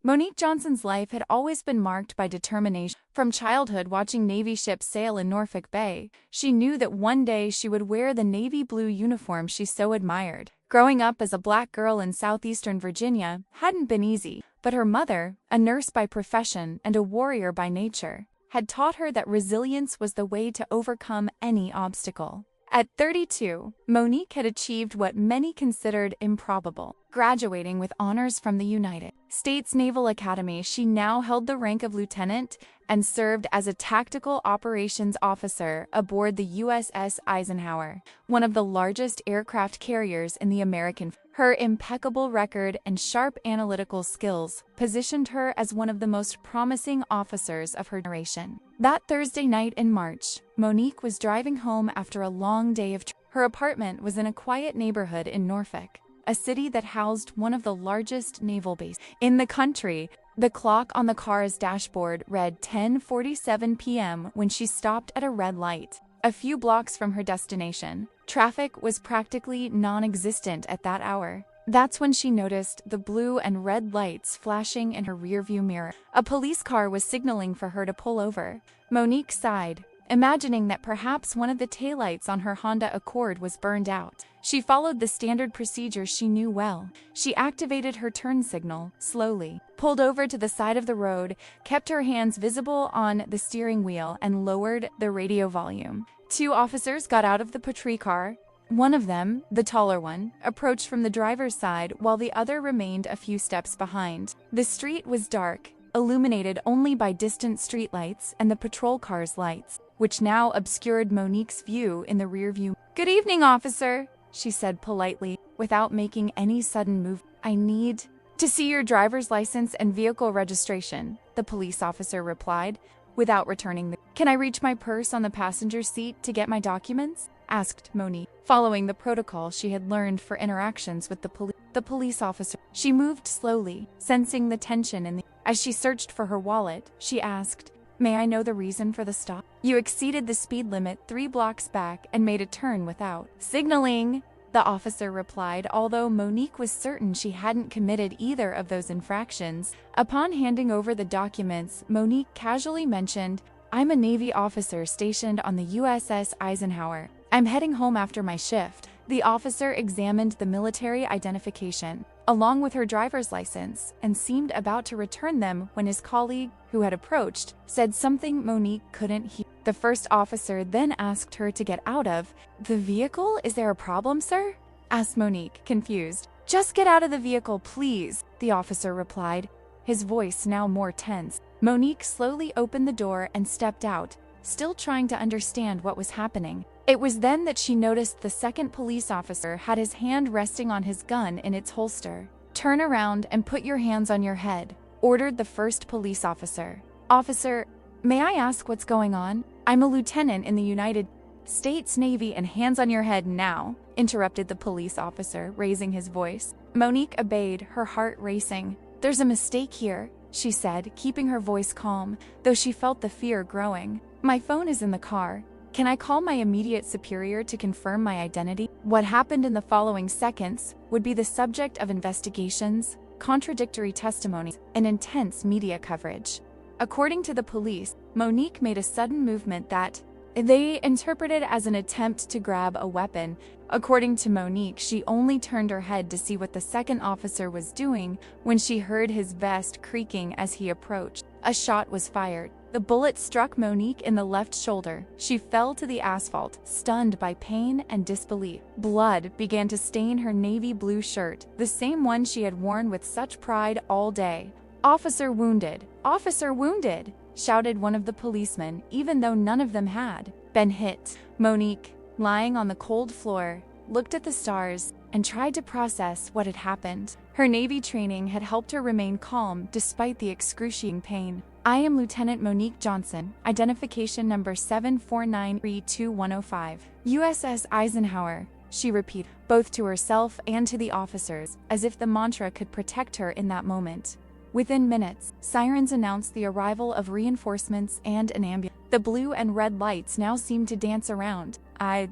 Monique Johnson's life had always been marked by determination. From childhood watching Navy ships sail in Norfolk Bay, she knew that one day she would wear the navy blue uniform she so admired. Growing up as a black girl in southeastern Virginia hadn't been easy, but her mother, a nurse by profession and a warrior by nature, had taught her that resilience was the way to overcome any obstacle. At 32, Monique had achieved what many considered improbable. Graduating with honors from the United States Naval Academy, she now held the rank of lieutenant and served as a tactical operations officer aboard the USS Eisenhower, one of the largest aircraft carriers in the American fleet. Her impeccable record and sharp analytical skills positioned her as one of the most promising officers of her generation. That Thursday night in March, Monique was driving home after a long day of travel. Her apartment was in a quiet neighborhood in Norfolk, a city that housed one of the largest naval bases in the country. The clock on the car's dashboard read 10:47 p.m. when she stopped at a red light. A few blocks from her destination, traffic was practically non-existent at that hour. That's when she noticed the blue and red lights flashing in her rearview mirror. A police car was signaling for her to pull over. Monique sighed, imagining that perhaps one of the taillights on her Honda Accord was burned out. She followed the standard procedure she knew well. She activated her turn signal, slowly, pulled over to the side of the road, kept her hands visible on the steering wheel, and lowered the radio volume. Two officers got out of the patrol car. One of them, the taller one, approached from the driver's side while the other remained a few steps behind. The street was dark, illuminated only by distant streetlights and the patrol car's lights, which now obscured Monique's view in the rearview. "Good evening, officer," she said politely, without making any sudden move. "I need to see your driver's license and vehicle registration," the police officer replied, without returning the "Can I reach my purse on the passenger seat to get my documents?" asked Monique, following the protocol she had learned for interactions with the police officer. She moved slowly, sensing the tension in the As she searched for her wallet, she asked, "May I know the reason for the stop?" "You exceeded the speed limit 3 blocks back and made a turn without signaling," the officer replied, although Monique was certain she hadn't committed either of those infractions. Upon handing over the documents, Monique casually mentioned, "I'm a Navy officer stationed on the USS Eisenhower. I'm heading home after my shift." The officer examined the military identification, along with her driver's license, and seemed about to return them when his colleague, who had approached, said something Monique couldn't hear. The first officer then asked her to get out of the vehicle. "Is there a problem, sir?" asked Monique, confused. "Just get out of the vehicle, please," the officer replied, his voice now more tense. Monique slowly opened the door and stepped out, still trying to understand what was happening. It was then that she noticed the second police officer had his hand resting on his gun in its holster. "Turn around and put your hands on your head," ordered the first police officer. "Officer, may I ask what's going on? I'm a lieutenant in the United States Navy, and hands on your head now," interrupted the police officer, raising his voice. Monique obeyed, her heart racing. "There's a mistake here," she said, keeping her voice calm, though she felt the fear growing. "My phone is in the car. Can I call my immediate superior to confirm my identity?" What happened in the following seconds would be the subject of investigations, contradictory testimonies, and intense media coverage. According to the police, Monique made a sudden movement that they interpreted as an attempt to grab a weapon. According to Monique, she only turned her head to see what the second officer was doing when she heard his vest creaking as he approached. A shot was fired. The bullet struck Monique in the left shoulder. She fell to the asphalt, stunned by pain and disbelief. Blood began to stain her navy blue shirt, the same one she had worn with such pride all day. "Officer wounded! Officer wounded!" shouted one of the policemen, even though none of them had been hit. Monique, lying on the cold floor, looked at the stars and tried to process what had happened. Her Navy training had helped her remain calm despite the excruciating pain. "I am Lieutenant Monique Johnson, identification number 74932-105, USS Eisenhower," she repeated, both to herself and to the officers, as if the mantra could protect her in that moment. Within minutes, sirens announced the arrival of reinforcements and an ambulance. The blue and red lights now seemed to dance around. As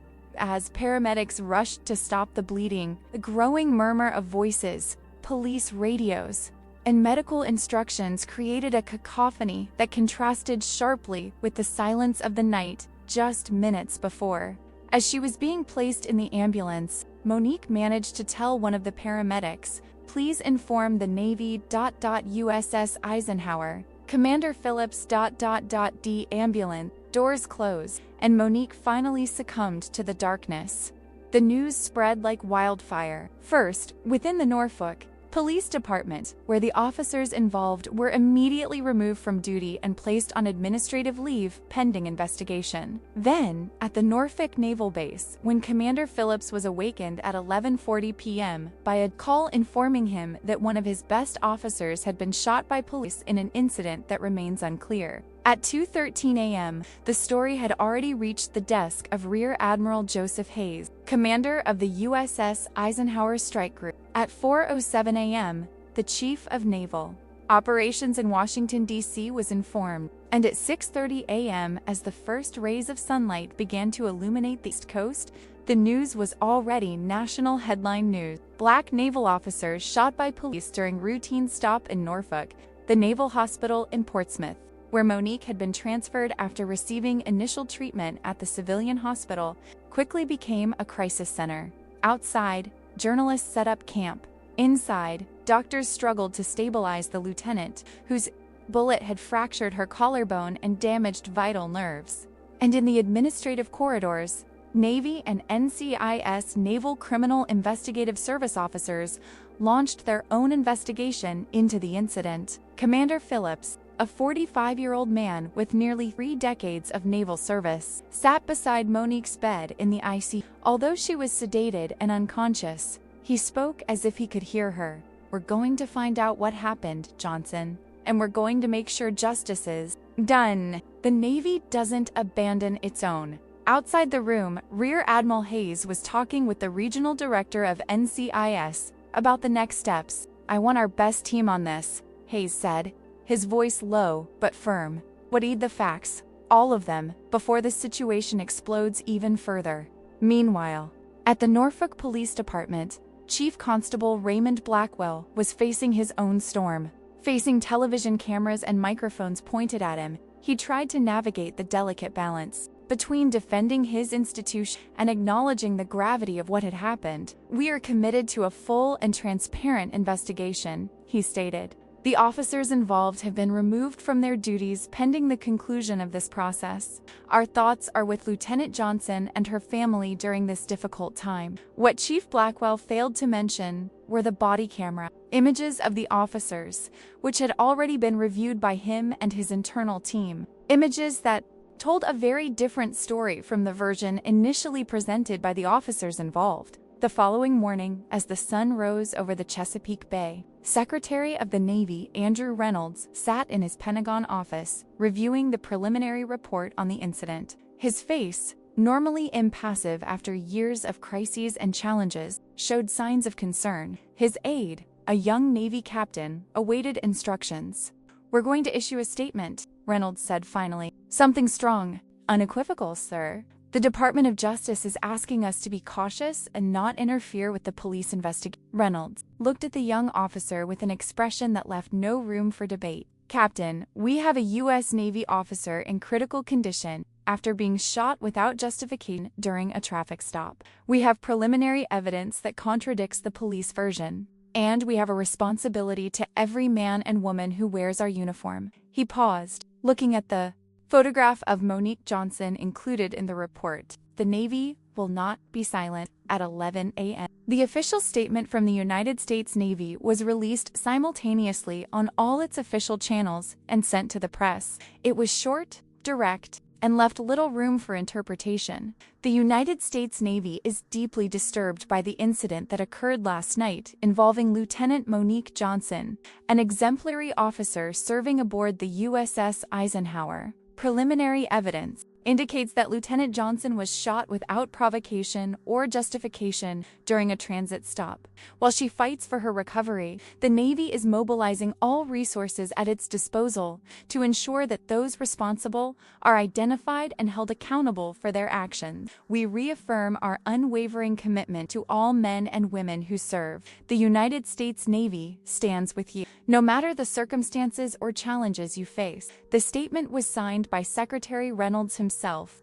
paramedics rushed to stop the bleeding, the growing murmur of voices, police radios, and medical instructions created a cacophony that contrasted sharply with the silence of the night just minutes before. As she was being placed in the ambulance, Monique managed to tell one of the paramedics, "Please inform the Navy USS Eisenhower. Commander Phillips D ambulance." Doors closed, and Monique finally succumbed to the darkness. The news spread like wildfire. First, within the Norfolk Police Department, where the officers involved were immediately removed from duty and placed on administrative leave pending investigation. Then, at the Norfolk Naval Base, when Commander Phillips was awakened at 11:40 p.m. by a call informing him that one of his best officers had been shot by police in an incident that remains unclear. At 2:13 a.m., the story had already reached the desk of Rear Admiral Joseph Hayes, commander of the USS Eisenhower Strike Group. At 4:07 a.m., the Chief of Naval Operations in Washington, D.C. was informed, and at 6:30 a.m., as the first rays of sunlight began to illuminate the East Coast, the news was already national headline news. Black naval officers shot by police during routine stop in Norfolk, the Naval Hospital in Portsmouth, where Monique had been transferred after receiving initial treatment at the civilian hospital, quickly became a crisis center. Outside, journalists set up camp. Inside, doctors struggled to stabilize the lieutenant, whose bullet had fractured her collarbone and damaged vital nerves. And in the administrative corridors, Navy and NCIS Naval Criminal Investigative Service officers launched their own investigation into the incident. Commander Phillips, a 45-year-old man with nearly 3 decades of naval service, sat beside Monique's bed in the ICU. Although she was sedated and unconscious, he spoke as if he could hear her. "We're going to find out what happened, Johnson, and we're going to make sure justice is done. The Navy doesn't abandon its own." Outside the room, Rear Admiral Hayes was talking with the regional director of NCIS about the next steps. "I want our best team on this," Hayes said, his voice low but firm. "What need the facts, all of them, before the situation explodes even further." Meanwhile, at the Norfolk Police Department, Chief Constable Raymond Blackwell was facing his own storm. Facing television cameras and microphones pointed at him, he tried to navigate the delicate balance between defending his institution and acknowledging the gravity of what had happened. "We are committed to a full and transparent investigation," he stated. "The officers involved have been removed from their duties pending the conclusion of this process. Our thoughts are with Lieutenant Johnson and her family during this difficult time." What Chief Blackwell failed to mention were the body camera images of the officers, which had already been reviewed by him and his internal team. Images that told a very different story from the version initially presented by the officers involved. The following morning, as the sun rose over the Chesapeake Bay, Secretary of the Navy Andrew Reynolds sat in his Pentagon office, reviewing the preliminary report on the incident. His face, normally impassive after years of crises and challenges, showed signs of concern. His aide, a young Navy captain, awaited instructions. "We're going to issue a statement," Reynolds said finally. "Something strong, unequivocal, sir. The Department of Justice is asking us to be cautious and not interfere with the police investigation." Reynolds looked at the young officer with an expression that left no room for debate. "Captain, we have a U.S. Navy officer in critical condition after being shot without justification during a traffic stop. We have preliminary evidence that contradicts the police version, and we have a responsibility to every man and woman who wears our uniform." He paused, looking at the photograph of Monique Johnson included in the report. "The Navy will not be silent." At 11 a.m., the official statement from the United States Navy was released simultaneously on all its official channels and sent to the press. It was short, direct, and left little room for interpretation. "The United States Navy is deeply disturbed by the incident that occurred last night involving Lieutenant Monique Johnson, an exemplary officer serving aboard the USS Eisenhower. Preliminary evidence indicates that Lieutenant Johnson was shot without provocation or justification during a transit stop. While she fights for her recovery, the Navy is mobilizing all resources at its disposal to ensure that those responsible are identified and held accountable for their actions. We reaffirm our unwavering commitment to all men and women who serve. The United States Navy stands with you, no matter the circumstances or challenges you face. The statement was signed by Secretary Reynolds himself.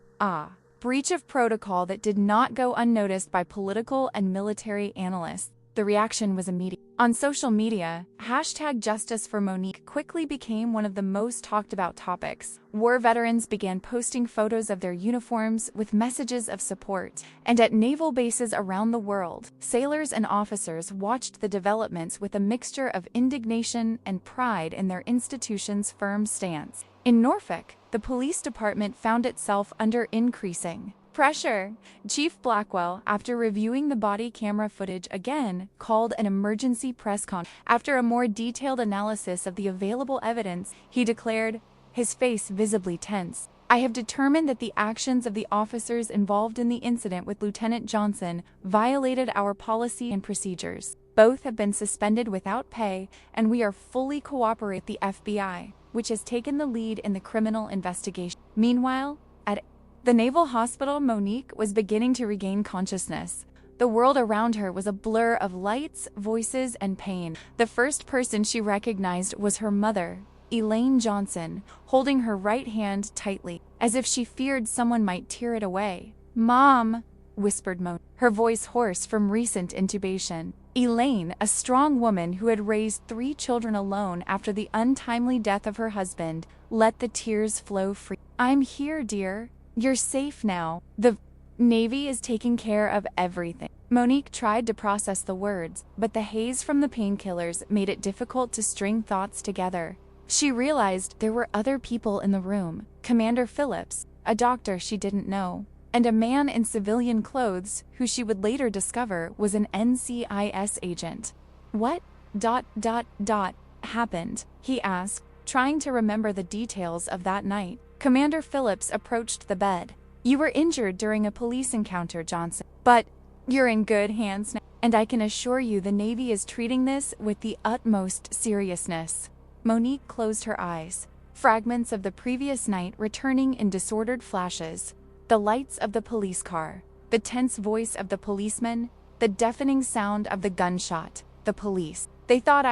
Breach of protocol that did not go unnoticed by political and military analysts. The reaction was immediate. On social media, #JusticeForMonique quickly became one of the most talked about topics. War veterans began posting photos of their uniforms with messages of support, and at naval bases around the world, sailors and officers watched the developments with a mixture of indignation and pride in their institution's firm stance. In Norfolk, the police department found itself under increasing pressure. Chief Blackwell, after reviewing the body camera footage again, called an emergency press conference. After a more detailed analysis of the available evidence, he declared, his face visibly tense, "I have determined that the actions of the officers involved in the incident with Lieutenant Johnson violated our policy and procedures. Both have been suspended without pay, and we are fully cooperating with the FBI, which has taken the lead in the criminal investigation." Meanwhile, at the Naval Hospital, Monique was beginning to regain consciousness. The world around her was a blur of lights, voices, and pain. The first person she recognized was her mother, Elaine Johnson, holding her right hand tightly, as if she feared someone might tear it away. "Mom," whispered Monique, her voice hoarse from recent intubation. Elaine, a strong woman who had raised 3 children alone after the untimely death of her husband, let the tears flow free. "I'm here, dear. You're safe now. The Navy is taking care of everything." Monique tried to process the words, but the haze from the painkillers made it difficult to string thoughts together. She realized there were other people in the room: Commander Phillips, a doctor she didn't know, and a man in civilian clothes who she would later discover was an NCIS agent. "What happened?" he asked, trying to remember the details of that night. Commander Phillips approached the bed. "You were injured during a police encounter, Johnson. But you're in good hands now, and I can assure you the Navy is treating this with the utmost seriousness." Monique closed her eyes, fragments of the previous night returning in disordered flashes. The lights of the police car, the tense voice of the policeman, the deafening sound of the gunshot. The police. "They thought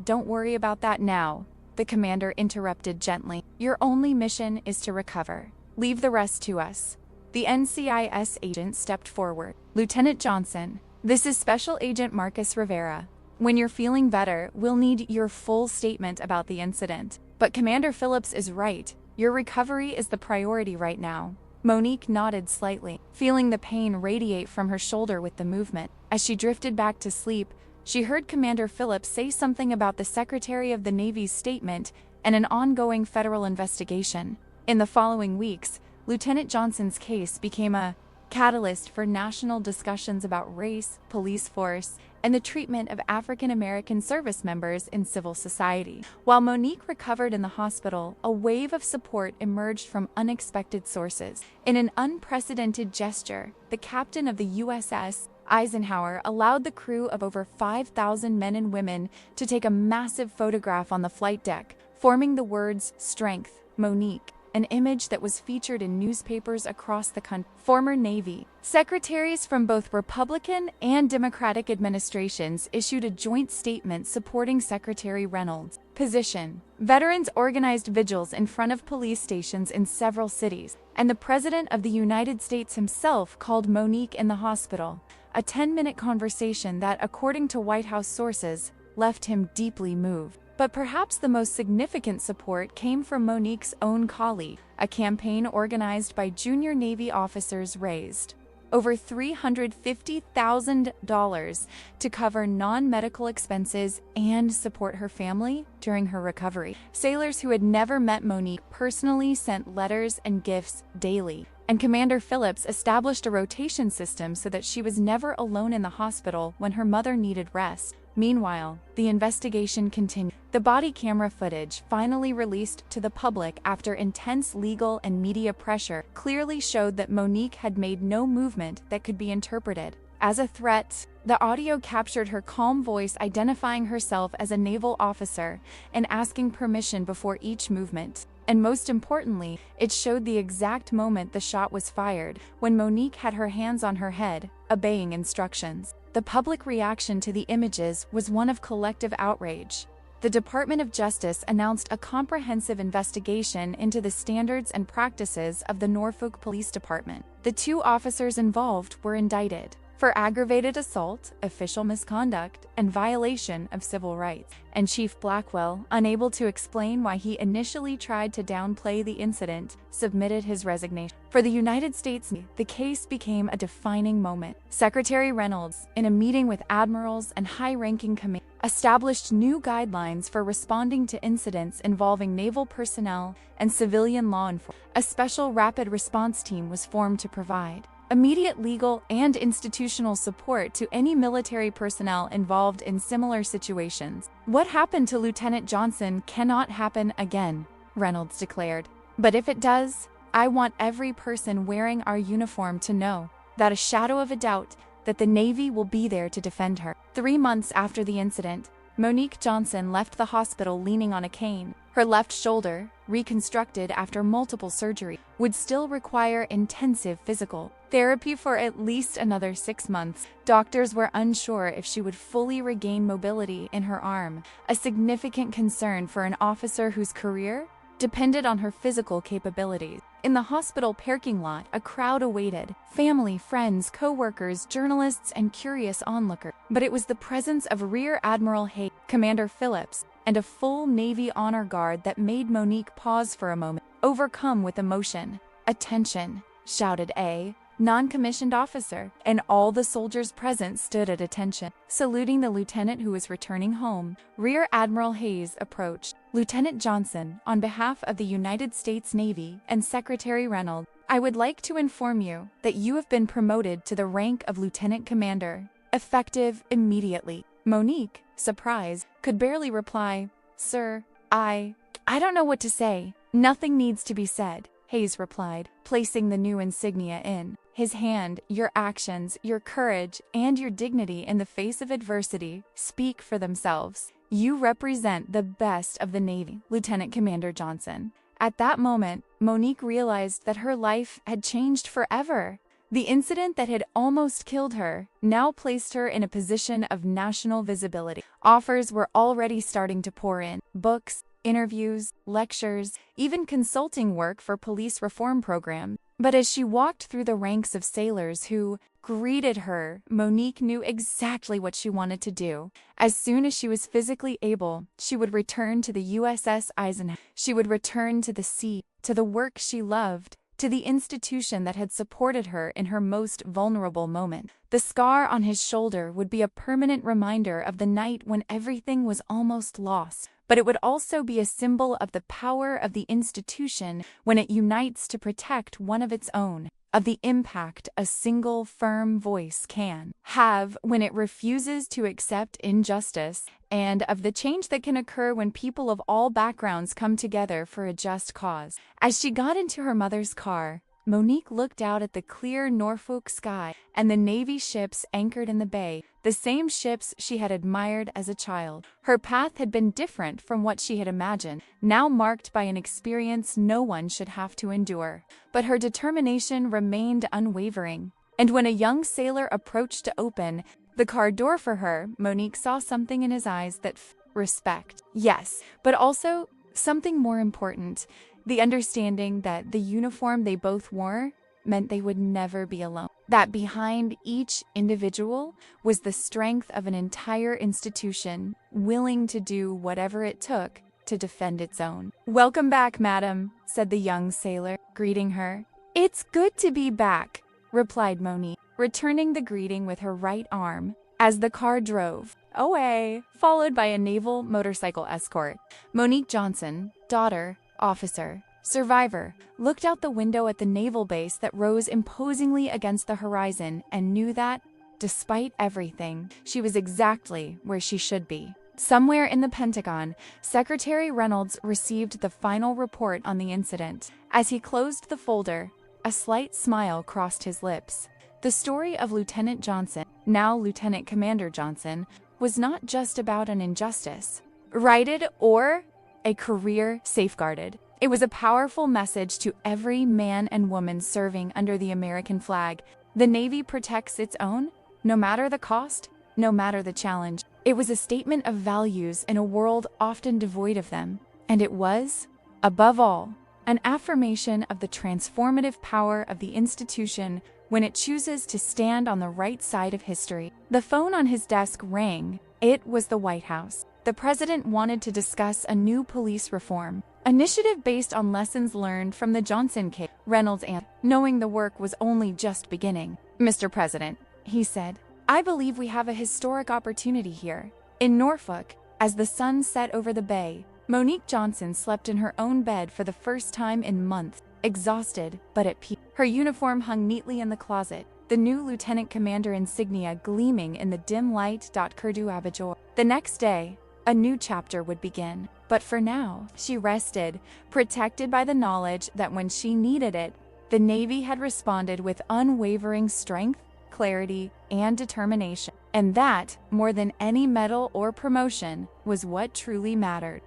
don't worry about that now," the commander interrupted gently. "Your only mission is to recover. Leave the rest to us." The NCIS agent stepped forward. "Lieutenant Johnson, this is Special Agent Marcus Rivera. When you're feeling better, we'll need your full statement about the incident. But Commander Phillips is right. Your recovery is the priority right now." Monique nodded slightly, feeling the pain radiate from her shoulder with the movement. As she drifted back to sleep, she heard Commander Phillips say something about the Secretary of the Navy's statement and an ongoing federal investigation. In the following weeks, Lieutenant Johnson's case became a catalyst for national discussions about race, police force, and the treatment of African American service members in civil society. While Monique recovered in the hospital, a wave of support emerged from unexpected sources. In an unprecedented gesture, the captain of the USS Eisenhower allowed the crew of over 5,000 men and women to take a massive photograph on the flight deck, forming the words "Strength, Monique," an image that was featured in newspapers across the country. Former Navy secretaries from both Republican and Democratic administrations issued a joint statement supporting Secretary Reynolds' position. Veterans organized vigils in front of police stations in several cities, and the President of the United States himself called Monique in the hospital. A 10-minute conversation that, according to White House sources, left him deeply moved. But perhaps the most significant support came from Monique's own colleague. A campaign organized by junior Navy officers raised over $350,000 to cover non-medical expenses and support her family during her recovery. Sailors who had never met Monique personally sent letters and gifts daily, and Commander Phillips established a rotation system so that she was never alone in the hospital when her mother needed rest. Meanwhile, the investigation continued. The body camera footage, finally released to the public after intense legal and media pressure, clearly showed that Monique had made no movement that could be interpreted as a threat. The audio captured her calm voice identifying herself as a naval officer and asking permission before each movement. And most importantly, it showed the exact moment the shot was fired, when Monique had her hands on her head, obeying instructions. The public reaction to the images was one of collective outrage. The Department of Justice announced a comprehensive investigation into the standards and practices of the Norfolk Police Department. The 2 officers involved were indicted for aggravated assault, official misconduct, and violation of civil rights. And Chief Blackwell, unable to explain why he initially tried to downplay the incident, submitted his resignation. For the United States, the case became a defining moment. Secretary Reynolds, in a meeting with admirals and high-ranking commanders, established new guidelines for responding to incidents involving naval personnel and civilian law enforcement. A special rapid response team was formed to provide immediate legal and institutional support to any military personnel involved in similar situations. What happened to Lieutenant Johnson cannot happen again, Reynolds declared. But if it does, I want every person wearing our uniform to know, without a shadow of a doubt, that the Navy will be there to defend her. 3 months after the incident, Monique Johnson left the hospital leaning on a cane. Her left shoulder, reconstructed after multiple surgeries, would still require intensive physical therapy for at least another 6 months. Doctors were unsure if she would fully regain mobility in her arm, a significant concern for an officer whose career depended on her physical capabilities. In the hospital parking lot, a crowd awaited: family, friends, co-workers, journalists, and curious onlookers. But it was the presence of Rear Admiral Hayes, Commander Phillips, and a full Navy honor guard that made Monique pause for a moment, overcome with emotion. "Attention," shouted a non-commissioned officer, and all the soldiers present stood at attention. Saluting the lieutenant who was returning home, Rear Admiral Hayes approached. "Lieutenant Johnson, on behalf of the United States Navy and Secretary Reynolds, I would like to inform you that you have been promoted to the rank of Lieutenant Commander, effective immediately." Monique, surprised, could barely reply, "Sir, I don't know what to say." "Nothing needs to be said," Hayes replied, placing the new insignia in his hand. "Your actions, your courage, and your dignity in the face of adversity speak for themselves. You represent the best of the Navy, Lieutenant Commander Johnson." At that moment, Monique realized that her life had changed forever. The incident that had almost killed her now placed her in a position of national visibility. Offers were already starting to pour in: books, interviews, lectures, even consulting work for police reform programs. But as she walked through the ranks of sailors who greeted her, Monique knew exactly what she wanted to do. As soon as she was physically able, she would return to the USS Eisenhower. She would return to the sea, to the work she loved, to the institution that had supported her in her most vulnerable moment. The scar on his shoulder would be a permanent reminder of the night when everything was almost lost. But it would also be a symbol of the power of the institution when it unites to protect one of its own, of the impact a single firm voice can have when it refuses to accept injustice, and of the change that can occur when people of all backgrounds come together for a just cause. As she got into her mother's car, Monique looked out at the clear Norfolk sky and the Navy ships anchored in the bay, the same ships she had admired as a child. Her path had been different from what she had imagined, now marked by an experience no one should have to endure. But her determination remained unwavering. And when a young sailor approached to open the car door for her, Monique saw something in his eyes that respect. Yes, but also something more important: the understanding that the uniform they both wore meant they would never be alone. That behind each individual was the strength of an entire institution, willing to do whatever it took to defend its own. "Welcome back, madam," said the young sailor, greeting her. "It's good to be back," replied Monique, returning the greeting with her right arm. As the car drove away, followed by a naval motorcycle escort, Monique Johnson, daughter, officer, survivor, looked out the window at the naval base that rose imposingly against the horizon and knew that, despite everything, she was exactly where she should be. Somewhere in the Pentagon, Secretary Reynolds received the final report on the incident. As he closed the folder, a slight smile crossed his lips. The story of Lieutenant Johnson, now Lieutenant Commander Johnson, was not just about an injustice, righted, or a career safeguarded. It was a powerful message to every man and woman serving under the American flag. The Navy protects its own, no matter the cost, no matter the challenge. It was a statement of values in a world often devoid of them. And it was, above all, an affirmation of the transformative power of the institution when it chooses to stand on the right side of history. The phone on his desk rang. It was the White House. The president wanted to discuss a new police reform initiative based on lessons learned from the Johnson case. Reynolds answered, knowing the work was only just beginning. "Mr. President," he said, "I believe we have a historic opportunity here." In Norfolk, as the sun set over the bay, Monique Johnson slept in her own bed for the first time in months, exhausted but at peace. Her uniform hung neatly in the closet, the new lieutenant commander insignia gleaming in the dim light. Kurdu Abajor. The next day, a new chapter would begin. But for now, she rested, protected by the knowledge that when she needed it, the Navy had responded with unwavering strength, clarity, and determination. And that, more than any medal or promotion, was what truly mattered.